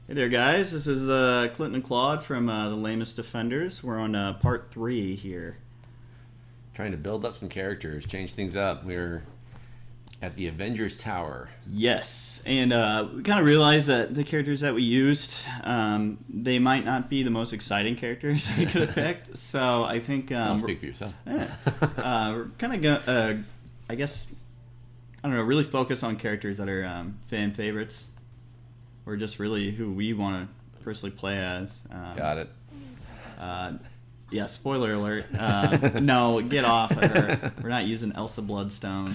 Hey there, guys. This is Clinton and Claude from the Lamest Defenders. We're on part 3 here. Trying to build up some characters, change things up. We're at the Avengers Tower. Yes, and we kind of realized that the characters that we used, they might not be the most exciting characters we could have picked. So I think I'll speak for yourself. We're kind of gonna, I guess, I don't know, really focus on characters that are fan favorites, or just really who we want to personally play as. Got it. Yeah, spoiler alert. No, get off of her. We're not using Elsa Bloodstone.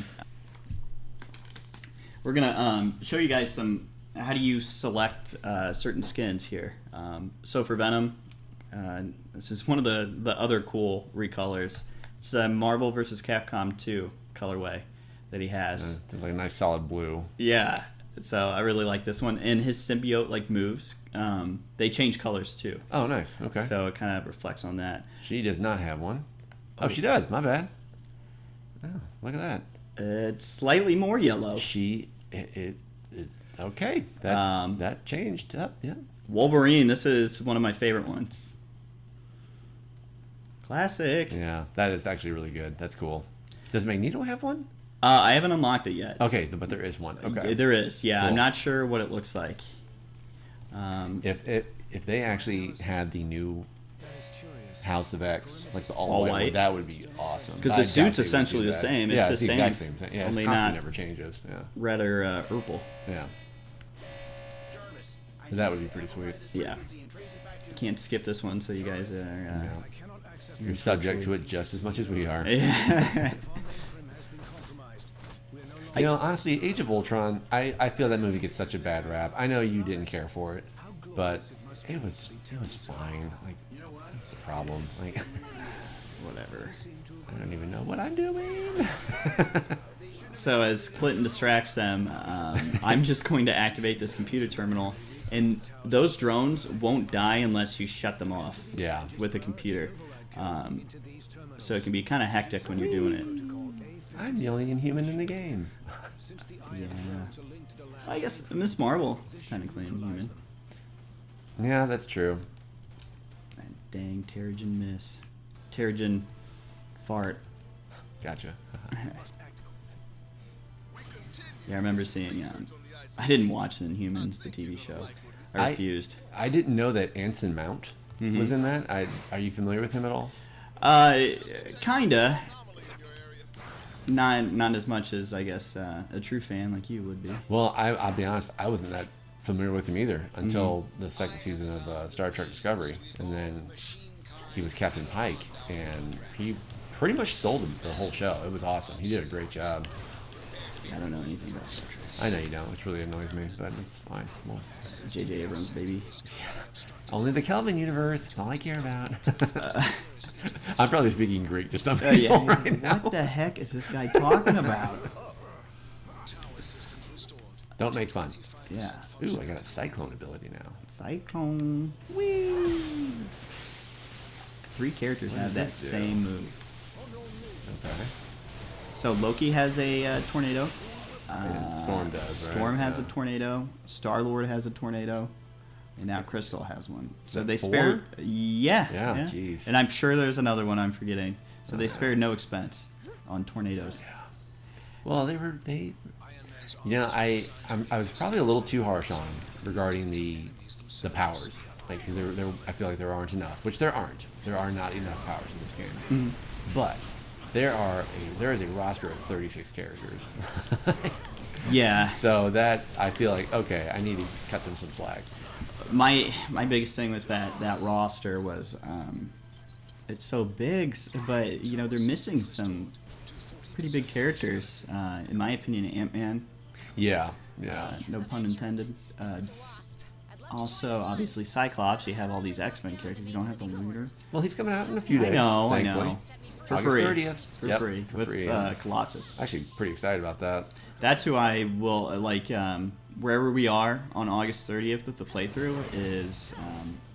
We're going to show you guys how do you select certain skins here. So for Venom, this is one of the other cool recolors. It's a Marvel vs. Capcom 2 colorway that he has. It's like a nice solid blue. Yeah. So I really like this one, and his symbiote moves. They change colors too. Oh, nice. Okay. So it kind of reflects on that. She does not have one. Oh, she does. My bad. Oh, look at that. It's slightly more yellow. It is okay. That changed up. Yeah. Wolverine. This is one of my favorite ones. Classic. Yeah, that is actually really good. That's cool. Does Magneto have one? I haven't unlocked it yet. Okay, but there is one. Okay. There is, yeah. Cool. I'm not sure what it looks like. If they actually had the new House of X, like the all white, white, that would be awesome. Because the suit's essentially the same. Yeah, it's the the exact same thing. Yeah, only his costume not never changes. Yeah. red or purple. Yeah. That would be pretty sweet. Yeah. Can't skip this one, so you guys are... You're subject to it just as much as we are. You know, honestly, Age of Ultron, I feel that movie gets such a bad rap. I know you didn't care for it, but it was fine. Like, what's the problem? Like, whatever. I don't even know what I'm doing. So as Clinton distracts them, I'm just going to activate this computer terminal, and those drones won't die unless you shut them off. Yeah. With a computer. So it can be kind of hectic when you're doing it. I'm the only inhuman in the game. Yeah. I guess Miss Marvel is technically inhuman. Yeah, that's true. That dang Terrigen miss. Terrigen fart. Gotcha. Yeah, I remember seeing. I didn't watch the Inhumans, the TV show. I refused. I didn't know that Anson Mount was in that. Are you familiar with him at all? Kinda. Not as much as, I guess, a true fan like you would be. Well, I'll be honest, I wasn't that familiar with him either until the second season of Star Trek Discovery. And then he was Captain Pike, and he pretty much stole the whole show. It was awesome. He did a great job. I don't know anything about Star Trek. I know you don't, which really annoys me, but it's fine. Well, J.J. Abrams, baby. Yeah. Only the Kelvin universe. That's all I care about. I'm probably speaking Greek to some people right now. What the heck is this guy talking about? Don't make fun. Yeah. Ooh, I got a cyclone ability now. Cyclone. Whee! 3 characters have that same move. Okay. So Loki has a tornado. Storm does. Storm has a tornado. Star-Lord has a tornado. And now Crystal has one. So they 4? spared... Yeah. Yeah, jeez. And I'm sure there's another one I'm forgetting. So they spared no expense on tornadoes. Yeah. Well, they... You know, I was probably a little too harsh on them regarding the powers. Like, because I feel like there aren't enough. Which there aren't. There are not enough powers in this game. Mm-hmm. But there is a roster of 36 characters. Yeah. So that, I feel like, okay, I need to cut them some slack. My biggest thing with that roster was it's so big, but they're missing some pretty big characters. In my opinion, Ant-Man. Yeah. No pun intended. Also, obviously, Cyclops. You have all these X-Men characters. You don't have the Looter. Well, he's coming out in a few days. I know. For August free. 30th. For free. For with free. Colossus. Actually, pretty excited about that. That's who I will like. Wherever we are on August 30th with the playthrough is.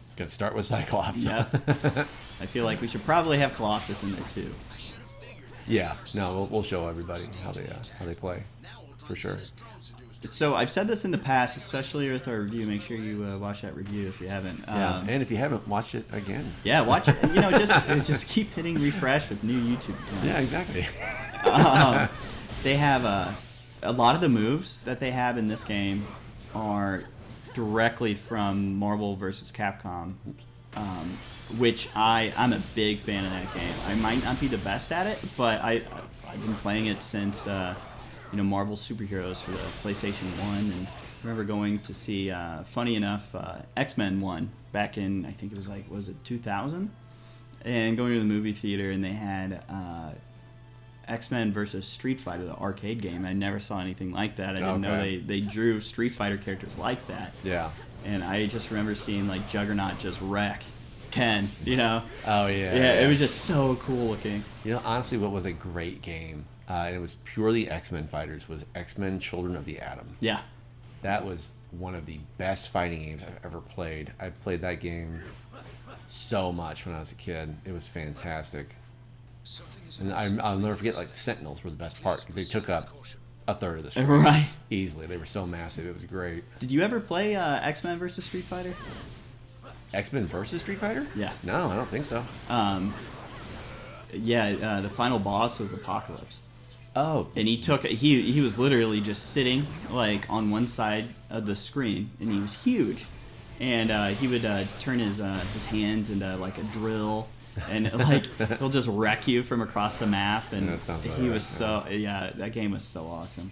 It's gonna start with Cyclops. Yeah. I feel like we should probably have Colossus in there too. Yeah. No, we'll show everybody how they play, for sure. So I've said this in the past, especially with our review. Make sure you watch that review if you haven't. Yeah, and if you haven't, watch it again. Yeah, watch it. Just keep hitting refresh with new YouTube channels. Yeah, exactly. They have a lot of the moves that they have in this game are directly from Marvel vs. Capcom, which I'm a big fan of that game. I might not be the best at it, but I've been playing it since Marvel Superheroes for the PlayStation 1, and I remember going to see, funny enough, X-Men 1 back in, I think it was it 2000? And going to the movie theater, and they had X-Men versus Street Fighter, the arcade game. I never saw anything like that. I didn't know they drew Street Fighter characters like that. Yeah. And I just remember seeing like Juggernaut just wreck Ken, Oh, yeah. Yeah, it was just so cool looking. Honestly, what was a great game, and it was purely X-Men fighters, was X-Men Children of the Atom. Yeah. That was one of the best fighting games I've ever played. I played that game so much when I was a kid. It was fantastic. And I'll never forget, like, the Sentinels were the best part, because they took up a third of the screen. Right. Easily. They were so massive. It was great. Did you ever play X-Men versus Street Fighter? X-Men versus Street Fighter? Yeah. No, I don't think so. The final boss was Apocalypse. Oh. And he was literally just sitting, like, on one side of the screen, and he was huge. And he would turn his hands into, like, a drill. And like he'll just wreck you from across the map, and he was that game was so awesome.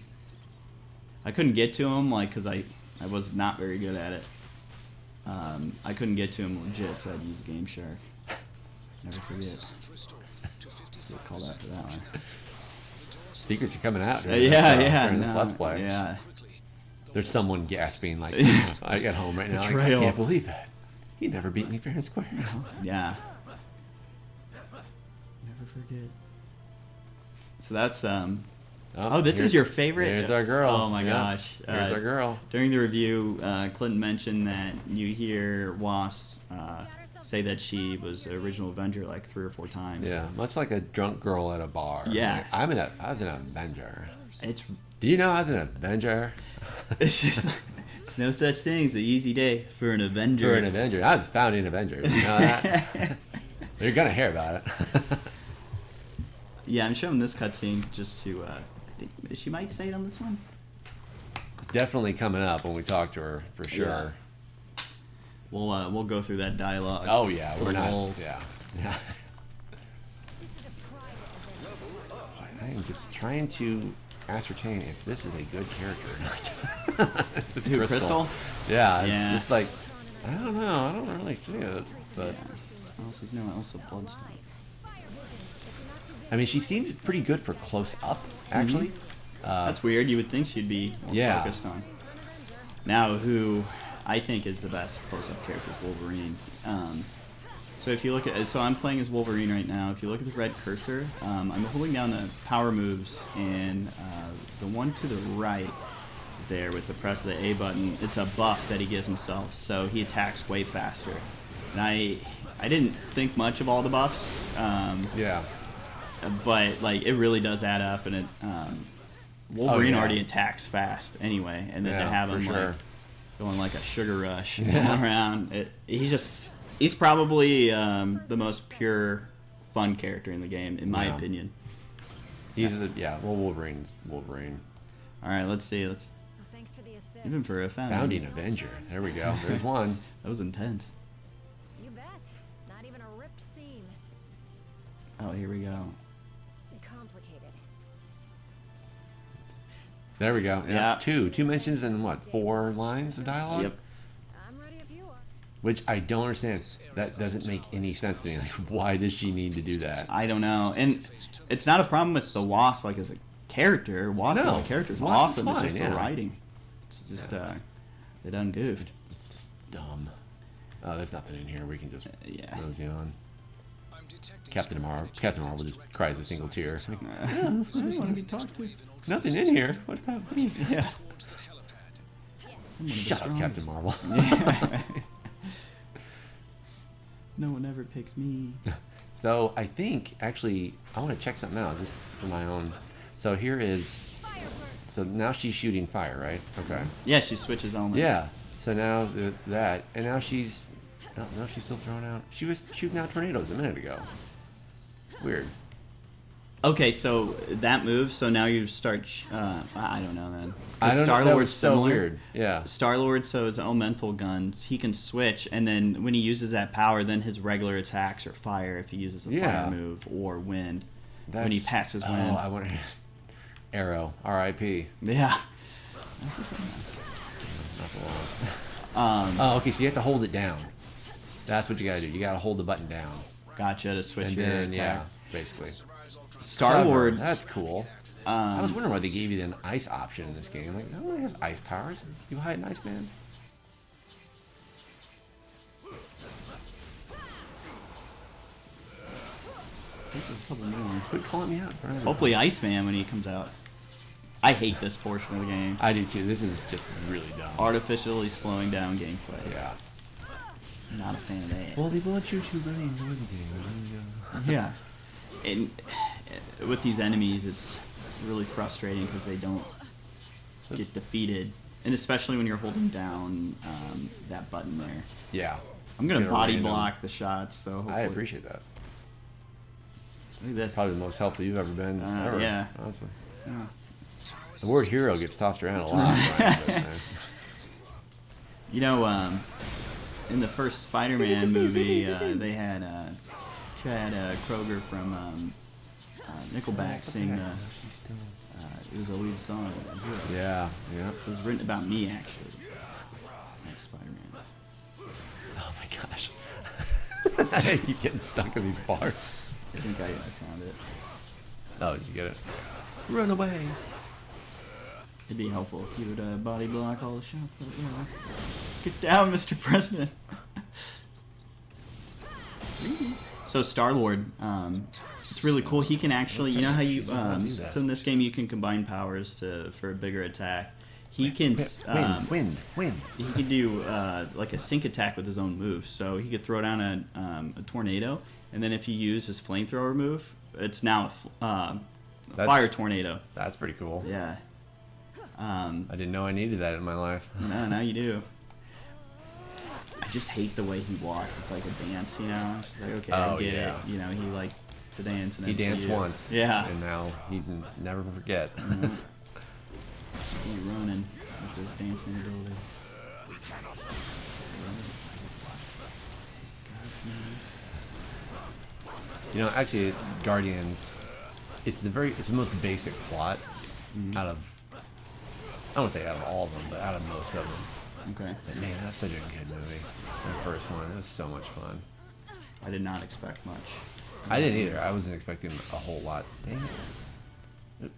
I couldn't get to him because I was not very good at it. I couldn't get to him legit, so I'd use Game Shark. Never forget. Get called out for that one. Secrets are coming out during this Let's Play. Yeah. There's someone gasping like I get home right now. Like, I can't believe it. He never beat me fair and square. Yeah. Forget. So that's this is your favorite. There's our girl. Oh my gosh. There's our girl. During the review, Clinton mentioned that you hear Wasp say that she was an original Avenger like 3 or 4 times. Yeah, much like a drunk girl at a bar. Yeah. Like, I was an Avenger. Do you know I was an Avenger? It's just there's no such thing as an easy day for an Avenger. For an Avenger. I was a founding Avenger. You know that? You're gonna hear about it. Yeah, I'm showing this cutscene just to. I think she might say it on this one. Definitely coming up when we talk to her for sure. Yeah. We'll go through that dialogue. Oh yeah, we're not. Walls. Yeah. I am just trying to ascertain if this is a good character or not. Who, Crystal? Yeah. It's like I don't know. I don't really see it, but. Also Bloodstone. I mean, she seemed pretty good for close up, actually. That's weird. You would think she'd be more focused on. Now, who I think is the best close-up character is Wolverine. So if you look at, I'm playing as Wolverine right now. If you look at the red cursor, I'm holding down the power moves, and the one to the right there with the press of the A button, it's a buff that he gives himself, so he attacks way faster. And I didn't think much of all the buffs. But like it really does add up, and it Wolverine already attacks fast anyway, and then to have him like going like a sugar rush going around, he's probably the most pure fun character in the game in my opinion. He's Wolverine's Wolverine. All right, let's see. Even for a founding Avenger. There we go. There's one. That was intense. You bet. Not even a ripped seam. Oh, here we go. Complicated. There we go. Yeah. Two mentions and 4 lines of dialogue? Yep. I'm ready if you are. Which I don't understand. That doesn't make any sense to me. Like, why does she need to do that? I don't know. And it's not a problem with the Wasp like as a character. Wasp as a character is awesome. It's just the writing. It's just they done goofed. It's just dumb. Oh, there's nothing in here. We can just mosey on. Captain Marvel just cries a single tear. I don't want to be talked to. Nothing in here. What about me? Yeah. Shut up, Captain Marvel. No one ever picks me. So I think actually I want to check something out just for my own. So here is So now she's shooting fire, right? Okay. Yeah, she switches elements. Yeah. So now that, and now she's, no, she's still throwing out. She was shooting out tornadoes a minute ago. Weird. Okay, so that move. So now you start. I don't know then. I don't know. That Star-Lord's was so similar. weird. Yeah. Star-Lord, so his elemental guns, he can switch, and then when he uses that power, then his regular attacks are fire if he uses a fire move, or wind when he passes wind. Oh, I wonder. Arrow. R.I.P. Yeah. Not for long. Oh, okay. So you have to hold it down. That's what you gotta do. You gotta hold the button down. Gotcha, to switch And your then, attack. yeah, basically. Star-Lord. Clever. That's cool. I was wondering why they gave you an ice option in this game. Like, no one has ice powers. You hide an Iceman? Quit calling me out in front of Hopefully Iceman when he comes out. I hate this portion of the game. I do too. This is just really dumb. Artificially slowing down gameplay. Yeah. Not a fan of that. Well, they want you to really enjoy the game. Yeah. And with these enemies, it's really frustrating because they don't get defeated. And especially when you're holding down that button there. Yeah. I'm going to body random. block the shots, so hopefully. I appreciate that. Look at this. Probably the most helpful you've ever been. Ever, yeah. Honestly. Yeah. The word hero gets tossed around a lot. Right? You know, in the first Spider-Man movie, they had Chad Kroger from Nickelback sing the. She's still... It was a lead song. Yeah. It was written about me, actually. That's Spider-Man. Oh my gosh. I keep getting stuck in these bars. I think I found it. Oh, did you get it? Run away. It'd be helpful if you would body block all the shots, but you know. Get down, Mr. President. So Star-Lord, it's really cool. He can actually, you know how you, so in this game you can combine powers for a bigger attack. He can, Wind. he can do like a sync attack with his own moves. So he could throw down a tornado, and then if you use his flamethrower move, it's now a fire tornado. That's pretty cool. Yeah. I didn't know I needed that in my life. No, now you do. I just hate the way he walks. It's like a dance, you know? It's like, okay, I get it. You know, he liked to dance. And He danced once. Yeah. And now he can never forget. He's running with his dancing ability. You know, actually, Guardians, it's the most basic plot out of, I don't want to say out of all of them, but out of most of them. Okay. But man, that's such a good movie. The first one, it was so much fun. I did not expect much. I didn't either. I wasn't expecting a whole lot. Dang it.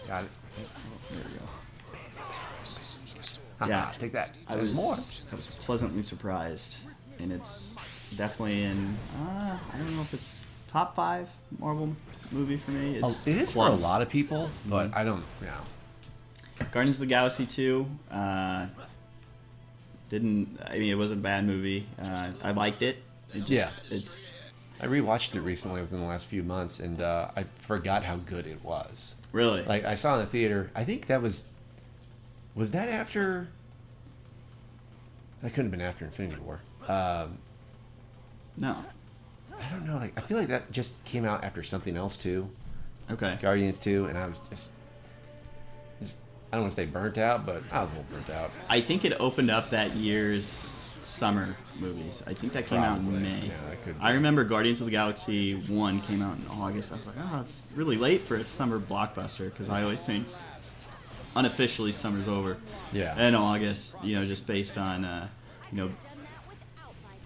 Got it. There we go. Yeah, take that. I There's was pleasantly surprised, and it's definitely in. I don't know if it's top 5 Marvel movie for me. It's it is close. for a lot of people, but I don't. Yeah. Guardians of the Galaxy 2. It wasn't a bad movie. I liked it. It's. I rewatched it recently within the last few months, and I forgot how good it was. Really? Like, I saw it in the theater. I think that was that after? That couldn't have been after Infinity War. No. I don't know. Like, I feel like that just came out after something else too. Okay. Guardians 2, and I was just I don't want to say burnt out, but I was a little burnt out. I think it opened up that year's summer movies. I think that came out in May. Yeah, that could be. I remember Guardians of the Galaxy 1 came out in August. I was like, oh, it's really late for a summer blockbuster, because I always think unofficially summer's over. Yeah. In August, just based on, you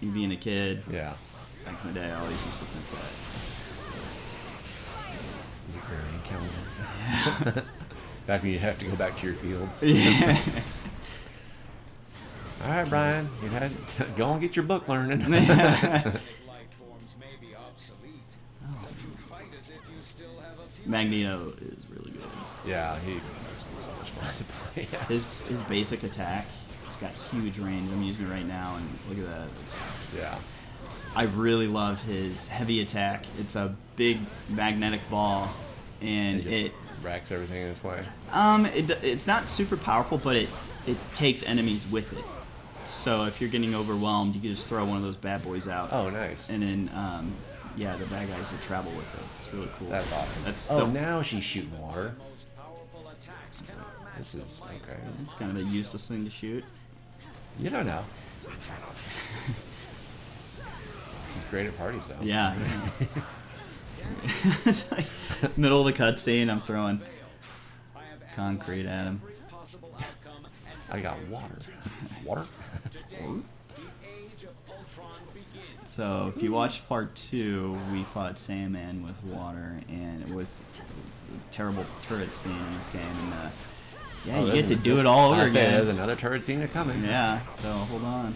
being a kid. Yeah. Back in the day, I always used to think that. The Gregorian calendar. Back when you'd have to go back to your fields. Yeah. All right, Brian, go and get your book learning. Magneto is really good. Yeah, he's so much fun to play. Yes. His basic attack, it's got huge range. I'm using it right now, and look at that. Yeah. I really love his heavy attack. It's a big magnetic ball, and It just wrecks everything in its way. it's not super powerful, but it takes enemies with it. So if you're getting overwhelmed, you can just throw one of those bad boys out. Oh, nice. And then yeah, the bad guys that travel with it. It's really cool. That's awesome. That's now she's shooting water. This is okay. It's kind of a useless thing to shoot. You don't know. She's great at parties, though. Yeah. It's like middle of the cutscene, I'm throwing concrete at him. I got water. Water? So if you watch part 2, we fought Sandman with water and with the terrible turret scene in this game. And yeah, you get to do it all over again. There's another turret scene coming. Yeah, so hold on.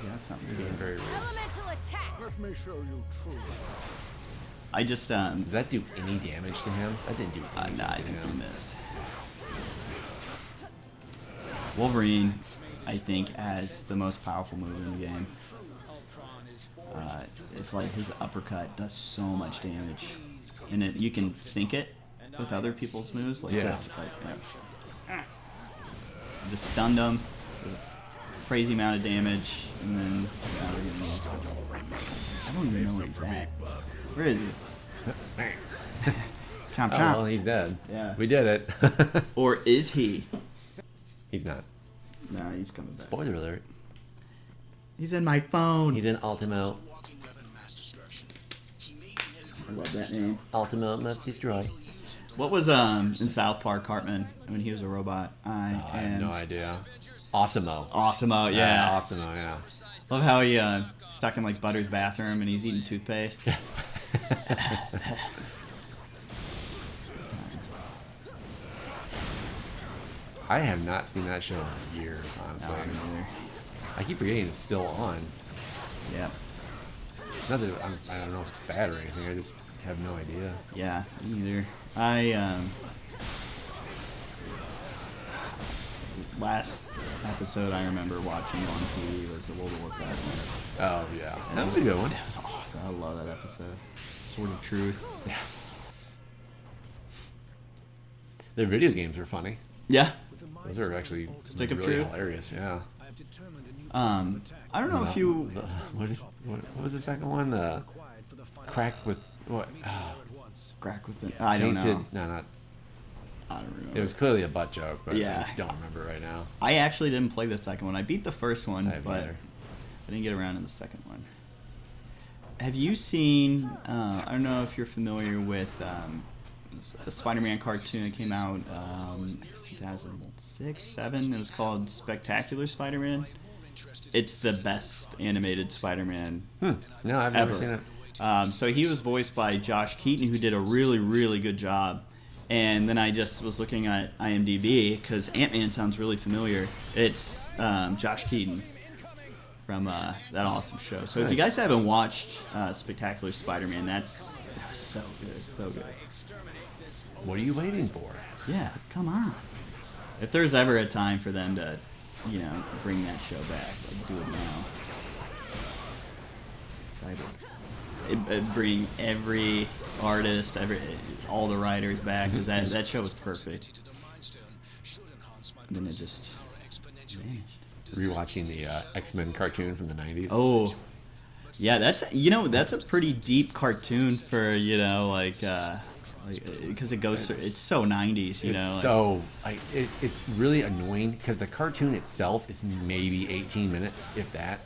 We got something to do. Very real. Elemental attack. Let me show you true. I just Did that do any damage to him? That didn't do anything nah, I to think we him. missed. Wolverine, I think, adds the most powerful move in the game. It's like his uppercut does so much damage, and you can sync it with other people's moves like this. Like, just stunned him, does a crazy amount of damage, and then now we're getting this. I don't even know where he's at. Where is he? Chomp Oh, chomp. well, he's dead. Yeah. We did it. Or is he? He's not. No, he's coming back. Spoiler alert. He's in my phone. He's in Ultimo. I love that name. Ultimo must destroy. What was in South Park, Cartman, when he was a robot? I have no idea. Awesome-o. Awesome-o, yeah. Awesome-o, yeah. Love how he stuck in like Butter's bathroom and he's eating toothpaste. Good times. I have not seen that show in years, honestly. No, me neither. I keep forgetting it's still on. Yeah, Not that I don't know if it's bad or anything. I just have no idea. yeah, me neither. I last episode I remember watching on TV was the World of Warcraft one. Oh yeah, that was a good one. It was awesome. I love that episode. Sword of Truth. Yeah. Their video games are funny. Yeah. Those are actually Stick of really Truth? hilarious. Yeah. I have determined a new I don't know if you. What was the second one? The required for the final crack with what? at once. Crack with it. I don't Tainted. know. No, not. I don't remember. It was clearly a butt joke, but Yeah. I don't remember right now. I actually didn't play the second one. I beat the first one, I haven't but either. I didn't get around to the second one. Have you seen? I don't know if you're familiar with a Spider-Man cartoon that came out. It's 2006, 7. It was called Spectacular Spider-Man. It's the best animated Spider-Man No, I've ever. never seen it. So he was voiced by Josh Keaton, who did a really, really good job. And then I just was looking at IMDb because Ant-Man sounds really familiar. It's Josh Keaton from that awesome show. So if you Nice. guys haven't watched Spectacular Spider-Man, it was so good, so good. What are you waiting for? Yeah, come on. If there's ever a time for them to, bring that show back, like do it now. So I'd bring every artist, all the writers back because that show was perfect. And then it just vanished. Rewatching the X-Men cartoon from the 90s. Oh, yeah, that's a pretty deep cartoon for because it goes through. It's so 90s, It's really annoying because the cartoon itself is maybe 18 minutes, if that,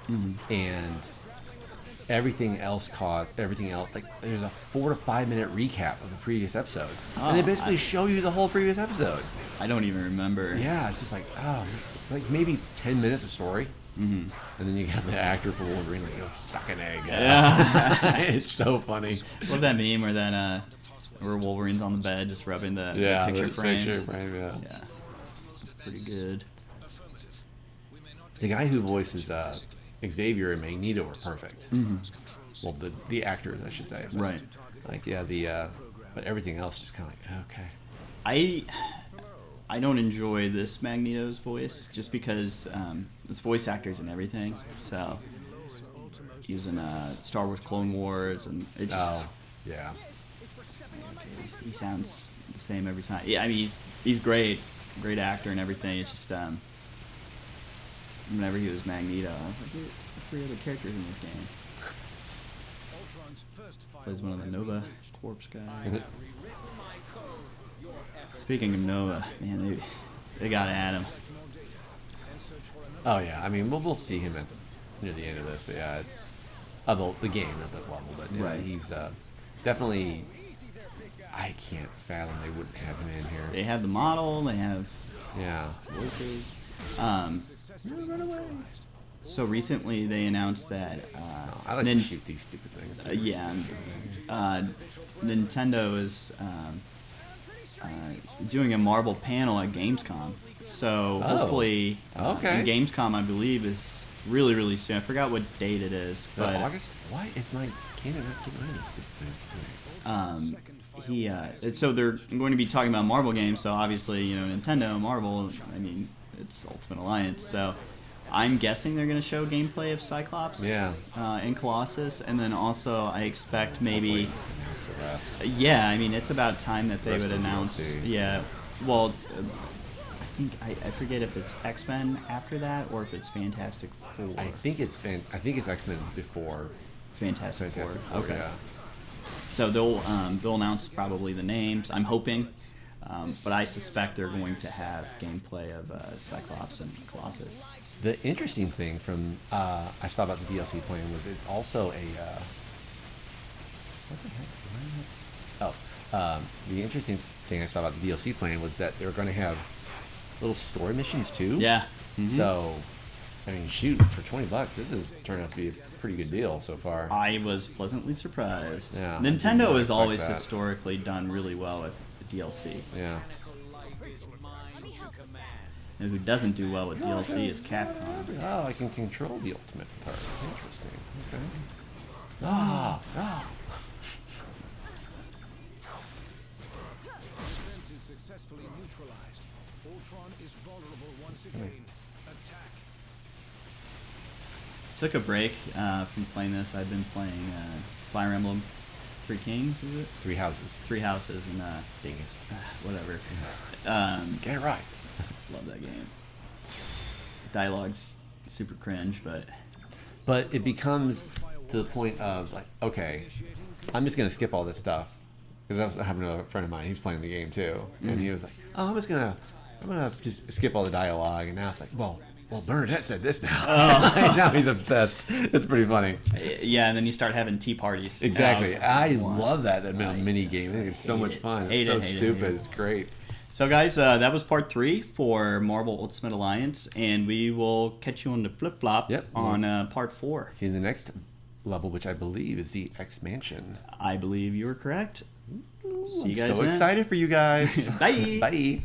and everything else like there's a 4 to 5 minute recap of the previous episode, and they basically show you the whole previous episode. I don't even remember. Yeah, it's just like maybe 10 minutes of story, and then you got the actor for Wolverine like, "Yo, suck an egg." Yeah. It's so funny. Love that meme where Wolverine's on the bed just rubbing the picture frame. Picture frame, yeah. Yeah, it's pretty good. The guy who voices Xavier and Magneto are perfect. Well, the actors, I should say. But, Right. Like, yeah, but everything else is kind of like, okay. I don't enjoy this Magneto's voice just because it's voice actors and everything. So using Star Wars Clone Wars and it just Oh, yeah. he sounds the same every time. Yeah, I mean he's great actor and everything. It's just whenever he was Magneto, I was like, "Wait, the 3 other characters in this game." Ultron's first Plays one of the firewall has Nova been breached. Corpse I guys. have rewritten my code. Your efforts Speaking of Nova, man, they gotta add him. collect more data and search for another. Oh yeah, I mean we'll see him at near the end of this, but yeah, it's the game at this level, but yeah, Right. he's definitely. I can't fathom they wouldn't have him in here. They have the model. They have Yeah. voices. Successfully neutralized. So recently they announced that I like to Nin- shoot these stupid things. Too. Nintendo is doing a Marvel panel at Gamescom. So Oh, hopefully, okay. and Gamescom I believe is really soon. I forgot what date it is, but August? Why is my cannon not getting rid of this stupid thing? so they're going to be talking about Marvel games. So obviously, Nintendo, Marvel. I mean, it's Ultimate Alliance. So I'm guessing they're going to show gameplay of Cyclops. Yeah. And Colossus, and then also I expect maybe. Announce the rest. Yeah, I mean it's about time that they Rest would of the announce. DLC. Yeah, well, I think I forget if it's X-Men after that or if it's Fantastic Four. I think it's X-Men before Fantastic Fantastic Four. Four. Okay. Yeah. So they'll announce probably the names. I'm hoping, but I suspect they're going to have gameplay of Cyclops and Colossus. The interesting thing from I saw about the DLC plan was it's also a what the heck? The interesting thing I saw about the DLC plan was that they're going to have little story missions too. Yeah. Mhm. So, I mean, shoot, for $20, this has turned out to be a pretty good deal so far. I was pleasantly surprised. Yeah, I did Nintendo not has expect always that. historically done really well with the DLC. Yeah. And who doesn't do well with DLC is Capcom. Oh, I can control the ultimate part. Interesting. Okay. Defense is successfully neutralized. Ultron is vulnerable once again. Attack. Took a break from playing this. I've been playing Fire Emblem Three Kings, is it? Three houses. Three Houses, and Dingus. whatever. Get it right. Love that game. Dialogue's super cringe, but But it becomes to the point of like, okay, I'm just gonna skip all this stuff because that was happened to a friend of mine. He's playing the game too, and he was like, "Oh, I'm gonna just skip all the dialogue." And now it's like, well, Bernadette said this now. Now he's obsessed. It's pretty funny. yeah, and then you start having tea parties. Exactly. And I was like, I love that mini game. I think it's so much fun. It's so stupid. It's great. So guys, that was part 3 for Marvel Ultimate Alliance, and we will catch you on the flip flop Yep. on part 4. See you in the next level, which I believe is the X Mansion. I believe you are correct. See you guys So then. excited for you guys. Bye. Bye.